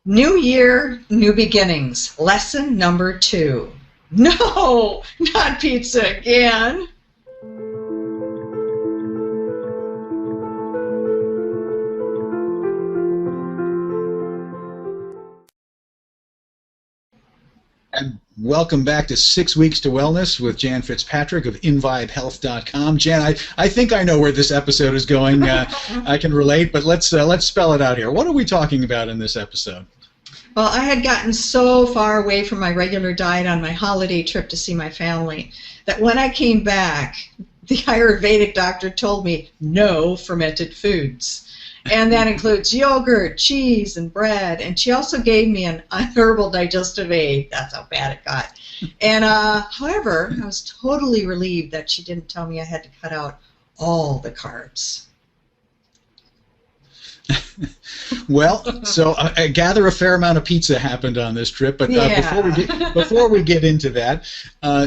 New year, new beginnings. Lesson number 2. No, not pizza again. And welcome back to 6 Weeks to Wellness with Jan Fitzpatrick of inVibeHealth.com. Jan, I think I know where this episode is going. I can relate, but let's spell it out here. What are we talking about in this episode? Well, I had gotten so far away from my regular diet on my holiday trip to see my family that when I came back, the Ayurvedic doctor told me no fermented foods. And that includes yogurt, cheese, and bread. And she also gave me an herbal digestive aide. That's how bad it got. And however, I was totally relieved that she didn't tell me I had to cut out all the carbs. Well, so I gather a fair amount of pizza happened on this trip, but yeah. before we get into that,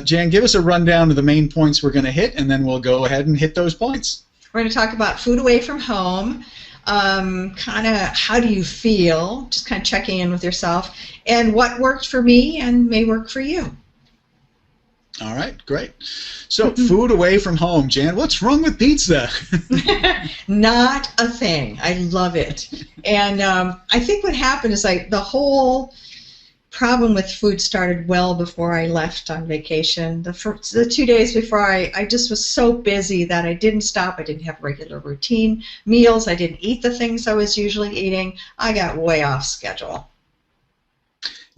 Jan, give us a rundown of the main points we're going to hit, and then we'll go ahead and hit those points. We're going to talk about food away from home, kind of how do you feel, just kind of checking in with yourself, and what worked for me and may work for you. All right, great. So food away from home. Jan, what's wrong with pizza? Not a thing. I love it. And I think what happened is the whole problem with food started well before I left on vacation. The 2 days before, I just was so busy that I didn't stop. I didn't have regular routine meals. I didn't eat the things I was usually eating. I got way off schedule.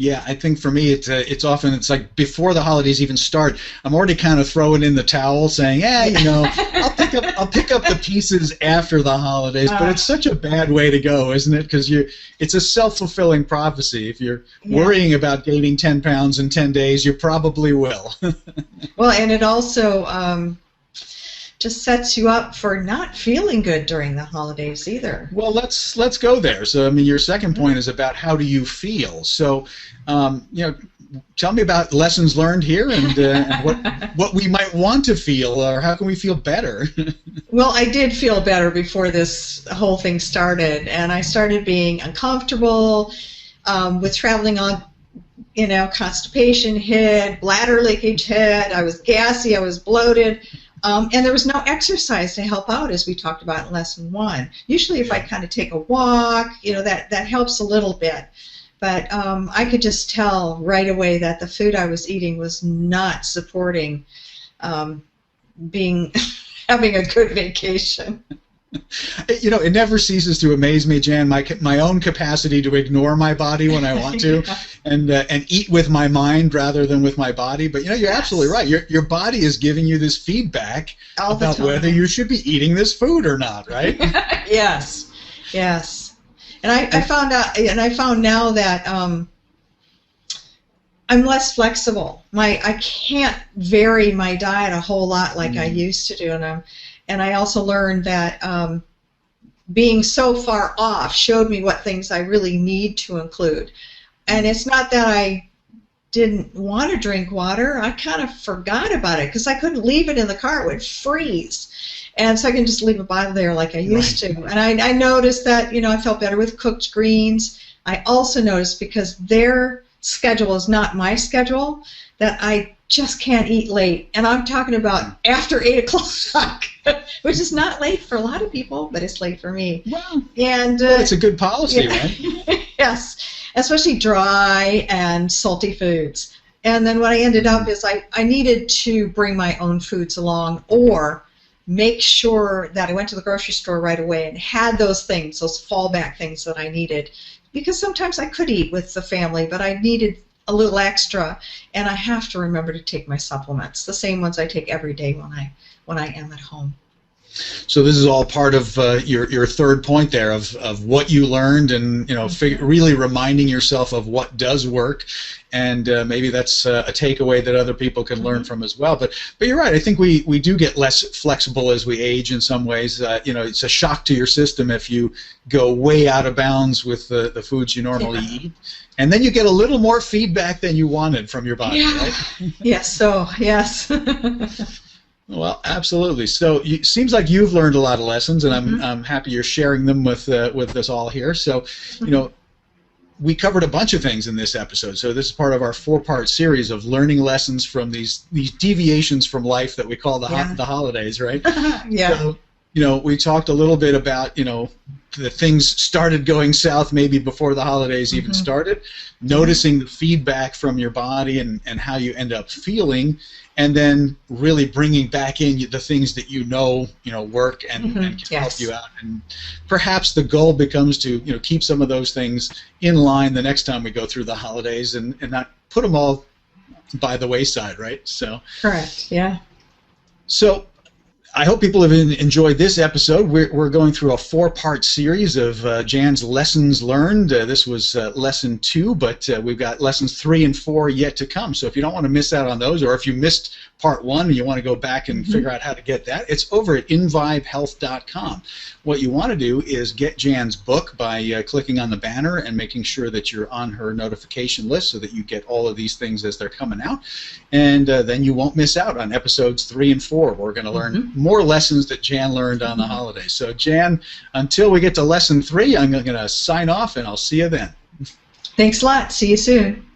Yeah, I think for me it's often like before the holidays even start, I'm already kind of throwing in the towel, saying, I'll pick up the pieces after the holidays. But it's such a bad way to go, isn't it? Because it's a self-fulfilling prophecy. If you're worrying about gaining 10 pounds in 10 days, you probably will. Well, and it also just sets you up for not feeling good during the holidays either. Well, let's go there. So, I mean, your second point is about how do you feel. So, tell me about lessons learned here and what we might want to feel, or how can we feel better? Well, I did feel better before this whole thing started, and I started being uncomfortable with traveling on. Constipation hit, bladder leakage hit. I was gassy. I was bloated. And there was no exercise to help out, as we talked about in lesson 1. Usually if I kind of take a walk, that helps a little bit. But I could just tell right away that the food I was eating was not supporting having a good vacation. It never ceases to amaze me, Jan, my own capacity to ignore my body when I want to, and eat with my mind rather than with my body. But you're absolutely right. Your body is giving you this feedback about whether you should be eating this food or not, right? Yes. And I found now that I'm less flexible. I can't vary my diet a whole lot like I used to do, and I also learned that being so far off showed me what things I really need to include. And it's not that I didn't want to drink water. I kind of forgot about it because I couldn't leave it in the car. It would freeze. And so I can just leave a bottle there like I used to. And I noticed that, I felt better with cooked greens. I also noticed, because their schedule is not my schedule, that I just can't eat late. And I'm talking about after 8 o'clock, which is not late for a lot of people, but it's late for me. Well, and it's a good policy, right? Yes, especially dry and salty foods. And then what I ended up is I needed to bring my own foods along, or make sure that I went to the grocery store right away and had those things, those fallback things that I needed. Because sometimes I could eat with the family, but I needed a little extra, and I have to remember to take my supplements, the same ones I take every day when I am at home. So this is all part of your third point there of what you learned, and really reminding yourself of what does work, and maybe that's a takeaway that other people can learn from as well. But you're right. I think we do get less flexible as we age in some ways. It's a shock to your system if you go way out of bounds with the foods you normally eat. And then you get a little more feedback than you wanted from your body, right? Yes. Well, absolutely. So it seems like you've learned a lot of lessons, and I'm happy you're sharing them with us all here. So, we covered a bunch of things in this episode. So this is part of our 4-part series of learning lessons from these deviations from life that we call the holidays, right? Yeah. So, we talked a little bit about, the things started going south maybe before the holidays even started, noticing the feedback from your body and how you end up feeling, and then really bringing back in the things that work and can help you out. And perhaps the goal becomes to keep some of those things in line the next time we go through the holidays and not put them all by the wayside, right? So correct. Yeah. So I hope people have enjoyed this episode. We're going through a 4-part series of Jan's lessons learned. This was lesson 2, but we've got lessons 3 and 4 yet to come. So if you don't want to miss out on those, or if you missed part 1 and you want to go back and figure out how to get that, it's over at invibehealth.com. What you want to do is get Jan's book by clicking on the banner and making sure that you're on her notification list so that you get all of these things as they're coming out. And then you won't miss out on episodes 3 and 4. We're going to learn more lessons that Jan learned on the holidays. So Jan, until we get to lesson 3, I'm going to sign off, and I'll see you then. Thanks a lot. See you soon.